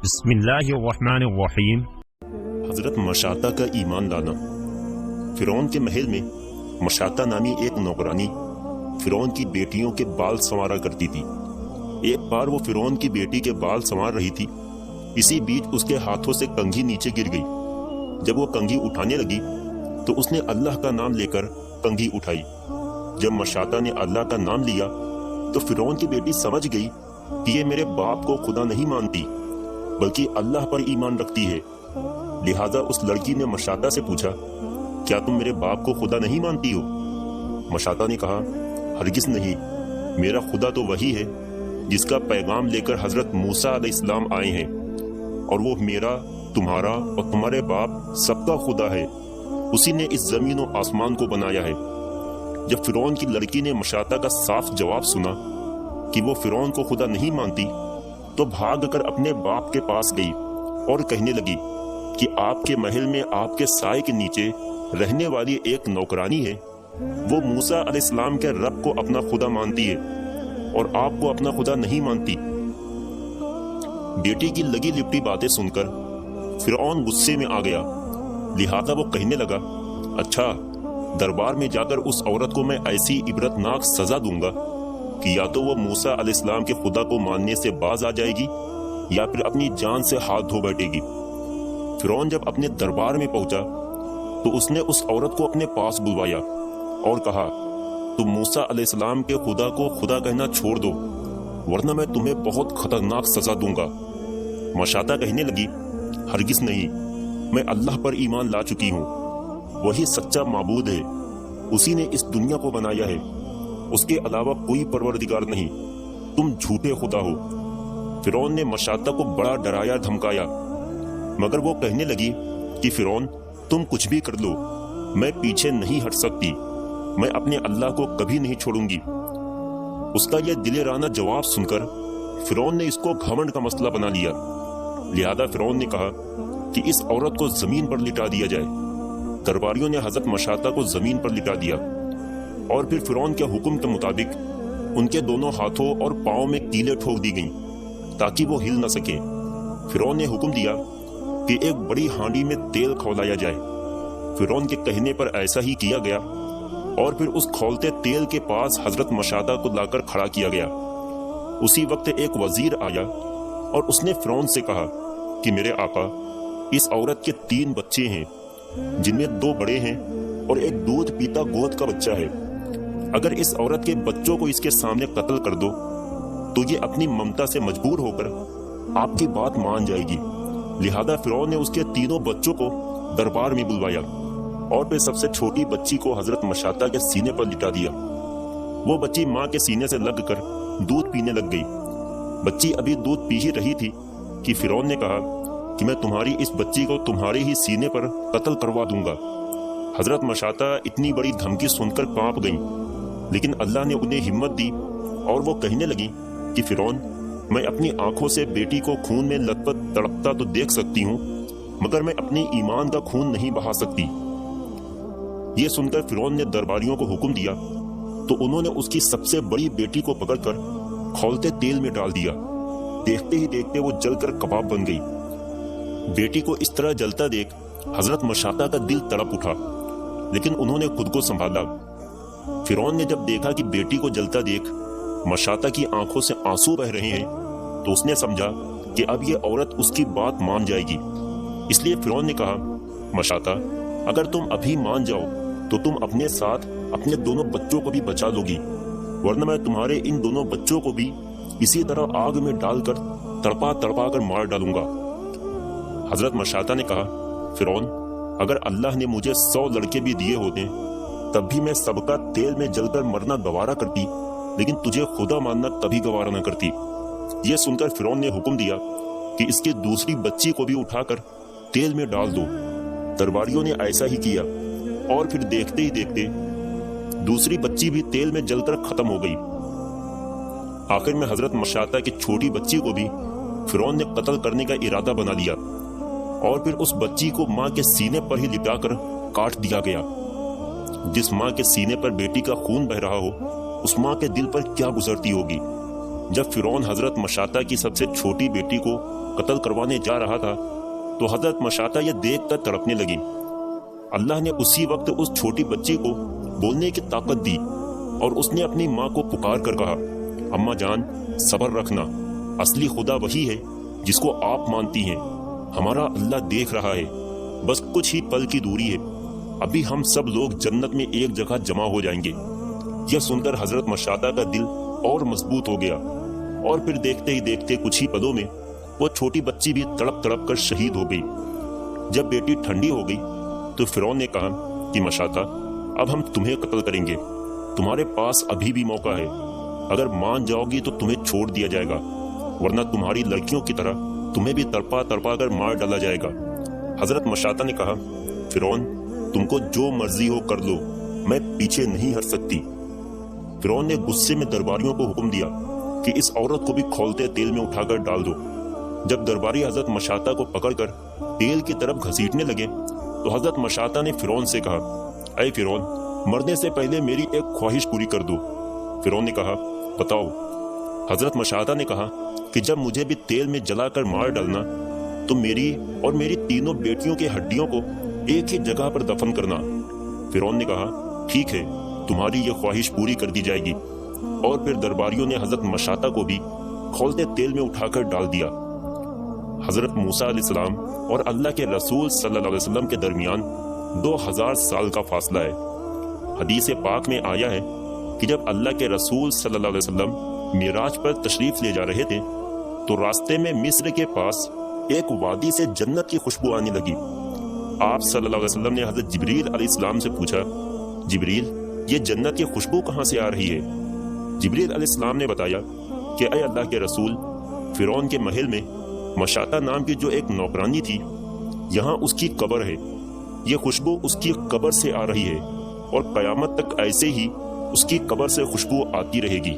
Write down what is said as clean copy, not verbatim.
بسم اللہ الرحمن الرحیم۔ حضرت مشاطہ کا ایمان لانا۔ فرعون کے محل میں مشاطہ نامی ایک نوکرانی فرعون کی بیٹیوں کے بال سنوارا کرتی تھی۔ ایک بار وہ فرعون کی بیٹی کے بال سنوار رہی تھی، اسی بیچ اس کے ہاتھوں سے کنگھی نیچے گر گئی۔ جب وہ کنگھی اٹھانے لگی تو اس نے اللہ کا نام لے کر کنگھی اٹھائی۔ جب مشاطہ نے اللہ کا نام لیا تو فرعون کی بیٹی سمجھ گئی کہ یہ میرے باپ کو خدا نہیں مانتی بلکہ اللہ پر ایمان رکھتی ہے، لہذا اس لڑکی نے مشاطہ سے پوچھا، کیا تم میرے باپ کو خدا نہیں مانتی ہو؟ مشاطہ نے کہا، ہرگز نہیں، میرا خدا تو وہی ہے جس کا پیغام لے کر حضرت موسیٰ علیہ السلام آئے ہیں، اور وہ میرا، تمہارا اور تمہارے باپ سب کا خدا ہے، اسی نے اس زمین و آسمان کو بنایا ہے۔ جب فرعون کی لڑکی نے مشاطہ کا صاف جواب سنا کہ وہ فرعون کو خدا نہیں مانتی تو بھاگ کر اپنے باپ کے پاس گئی اور کہنے لگی کہ آپ کے محل میں آپ کے سائے کے نیچے رہنے والی ایک نوکرانی ہے، وہ موسیٰ علیہ السلام کے رب کو اپنا خدا مانتی ہے اور آپ کو اپنا خدا نہیں مانتی۔ بیٹی کی لگی لپٹی باتیں سن کر فرعون غصے میں آ گیا، لہذا وہ کہنے لگا، اچھا، دربار میں جا کر اس عورت کو میں ایسی عبرتناک سزا دوں گا کہ یا تو وہ موسیٰ علیہ السلام کے خدا کو ماننے سے باز آ جائے گی یا پھر اپنی جان سے ہاتھ دھو بیٹھے گی۔ فرعون جب اپنے دربار میں پہنچا تو اس نے اس عورت کو اپنے پاس بلوایا اور کہا، تم موسیٰ علیہ السلام کے خدا کو خدا کہنا چھوڑ دو ورنہ میں تمہیں بہت خطرناک سزا دوں گا۔ مشاطہ کہنے لگی، ہرگز نہیں، میں اللہ پر ایمان لا چکی ہوں، وہی سچا معبود ہے، اسی نے اس دنیا کو بنایا ہے، اس کے علاوہ کوئی پروردگار نہیں، تم جھوٹے خدا ہو۔ فرعون نے مشاطہ کو بڑا ڈرایا دھمکایا، مگر وہ کہنے لگی کہ فرعون، تم کچھ بھی کر لو، میں پیچھے نہیں ہٹ سکتی، میں اپنے اللہ کو کبھی نہیں چھوڑوں گی۔ اس کا یہ دل رانہ جواب سن کر فرعون نے اس کو گھمنڈ کا مسئلہ بنا لیا، لہذا فرعون نے کہا کہ اس عورت کو زمین پر لٹا دیا جائے۔ درباریوں نے حضرت مشاطہ کو زمین پر لٹا دیا اور پھر فرعون کے حکم کے مطابق ان کے دونوں ہاتھوں اور پاؤں میں کیلیں ٹھوک دی گئیں تاکہ وہ ہل نہ سکیں۔ فرعون نے حکم دیا کہ ایک بڑی ہانڈی میں تیل کھولایا جائے۔ فرعون کے کہنے پر ایسا ہی کیا گیا اور پھر اس کھولتے تیل کے پاس حضرت مشاطہ کو لا کر کھڑا کیا گیا۔ اسی وقت ایک وزیر آیا اور اس نے فرعون سے کہا کہ میرے آقا، اس عورت کے 3 بچے ہیں جن میں 2 بڑے ہیں اور ایک دودھ پیتا گود کا بچہ ہے، اگر اس عورت کے بچوں کو اس کے سامنے قتل کر دو تو یہ اپنی ممتا سے مجبور ہو کر آپ کی بات مان جائے گی۔ لہذا فرعون نے اس کے 3 بچوں کو دربار میں بلوایا اور پھر سب سے چھوٹی بچی کو حضرت مشاطہ کے سینے پر لٹا دیا۔ وہ بچی ماں کے سینے سے لگ کر دودھ پینے لگ گئی۔ بچی ابھی دودھ پی ہی رہی تھی کہ فرعون نے کہا کہ میں تمہاری اس بچی کو تمہارے ہی سینے پر قتل کروا دوں گا۔ حضرت مشاطہ اتنی بڑی دھمکی سن کر کانپ گئیں، لیکن اللہ نے انہیں ہمت دی اور وہ کہنے لگی کہ فرعون، میں اپنی آنکھوں سے بیٹی کو خون میں لت پت تڑپتا تو دیکھ سکتی ہوں، مگر میں اپنی ایمان کا خون نہیں بہا سکتی۔ یہ سن کر فرعون نے درباریوں کو حکم دیا تو انہوں نے اس کی سب سے بڑی بیٹی کو پکڑ کر کھولتے تیل میں ڈال دیا۔ دیکھتے ہی دیکھتے وہ جل کر کباب بن گئی۔ بیٹی کو اس طرح جلتا دیکھ حضرت مشاطہ کا دل تڑپ اٹھا، لیکن انہوں نے خود کو سنبھالا۔ فرعون نے جب دیکھا کہ بیٹی کو جلتا دیکھ مشاطہ کی آنکھوں سے آنسو بہ رہے ہیں تو اس نے سمجھا کہ اب یہ عورت اس کی بات مان جائے گی، اس لیے فرعون نے کہا، مشاطہ، اگر تم ابھی مان جاؤ تو تم اپنے ساتھ اپنے 2 بچوں کو بھی بچا لو گی، ورنہ میں تمہارے ان 2 بچوں کو بھی اسی طرح آگ میں ڈال کر تڑپا تڑپا کر مار ڈالوں گا۔ حضرت مشاطہ نے کہا، فرعون، اگر اللہ نے مجھے 100 لڑکے بھی دیے ہوتے تب بھی میں سب کا تیل میں جل کر مرنا گوارا کرتی، لیکن تجھے خدا ماننا کبھی گوارا نہ کرتی۔ یہ سن کر فرعون نے حکم دیا کہ اس کی دوسری بچی کو بھی اٹھا کر تیل میں ڈال دو۔ درباریوں نے ایسا ہی کیا اور پھر دیکھتے ہی دیکھتے دوسری بچی بھی تیل میں جل کر ختم ہو گئی۔ آخر میں حضرت مشاطہ کی چھوٹی بچی کو بھی فرعون نے قتل کرنے کا ارادہ بنا لیا اور پھر اس بچی کو ماں کے سینے پر ہی لٹا کر کاٹ دیا گیا۔ جس ماں کے سینے پر بیٹی کا خون بہ رہا ہو، اس ماں کے دل پر کیا گزرتی ہوگی۔ جب فرعون حضرت مشاطہ کی سب سے چھوٹی بیٹی کو قتل کروانے جا رہا تھا تو حضرت مشاطہ یہ دیکھ کر تڑپنے لگی۔ اللہ نے اسی وقت اس چھوٹی بچی کو بولنے کی طاقت دی اور اس نے اپنی ماں کو پکار کر کہا، اماں جان صبر رکھنا، اصلی خدا وہی ہے جس کو آپ مانتی ہیں، ہمارا اللہ دیکھ رہا ہے، بس کچھ ہی پل کی دوری ہے، ابھی ہم سب لوگ جنت میں ایک جگہ جمع ہو جائیں گے۔ یہ سن کر حضرت مشاطہ کا دل اور مضبوط ہو گیا اور پھر دیکھتے ہی دیکھتے کچھ ہی پلوں میں وہ چھوٹی بچی بھی تڑپ تڑپ کر شہید ہو گئی۔ جب بیٹی ٹھنڈی ہو گئی تو فرعون نے کہا کہ مشاطہ اب ہم تمہیں قتل کریں گے، تمہارے پاس ابھی بھی موقع ہے، اگر مان جاؤ گی تو تمہیں چھوڑ دیا جائے گا، ورنہ تمہاری لڑکیوں کی طرح تمہیں بھی تڑپا تڑپا کر مار ڈالا جائے گا۔ حضرت مشاطہ نے کہا، فرعون تم کو جو مرضی ہو کر لو، میں پیچھے نہیں ہٹ سکتی۔ فرعون نے غصے میں درباریوں کو حکم دیا کہ اس عورت کو بھی کھولتے تیل میں اٹھا کر ڈال دو۔ جب درباری حضرت مشاطہ کو پکڑ کر تیل کی طرف گھسیٹنے لگے تو حضرت مشاطہ نے فرعون سے کہا، اے فرعون مرنے سے پہلے میری ایک خواہش پوری کر دو۔ فرعون نے کہا، بتاؤ۔ حضرت مشاطہ نے کہا کہ جب مجھے بھی تیل میں جلا کر مار ڈالنا تو میری اور میری تینوں بیٹیوں کی ہڈیوں کو ایک ہی جگہ پر دفن کرنا۔ فرعون نے کہا، ٹھیک ہے، تمہاری یہ خواہش پوری کر دی جائے گی، اور پھر درباریوں نے حضرت مشاطہ کو بھی کھولتے تیل میں اٹھا کر ڈال دیا۔ حضرت موسیٰ علیہ السلام اور اللہ کے رسول صلی اللہ علیہ وسلم کے درمیان 2000 سال کا فاصلہ ہے۔ حدیث پاک میں آیا ہے کہ جب اللہ کے رسول صلی اللہ علیہ وسلم معراج پر تشریف لے جا رہے تھے تو راستے میں مصر کے پاس ایک وادی سے جنت کی خوشبو آنے لگی۔ آپ صلی اللہ علیہ وسلم نے حضرت جبریل علیہ السلام سے پوچھا، جبریل یہ جنت کی خوشبو کہاں سے آ رہی ہے؟ جبریل علیہ السلام نے بتایا کہ اے اللہ کے رسول، فرعون کے محل میں مشاطہ نام کی جو ایک نوکرانی تھی، یہاں اس کی قبر ہے، یہ خوشبو اس کی قبر سے آ رہی ہے اور قیامت تک ایسے ہی اس کی قبر سے خوشبو آتی رہے گی۔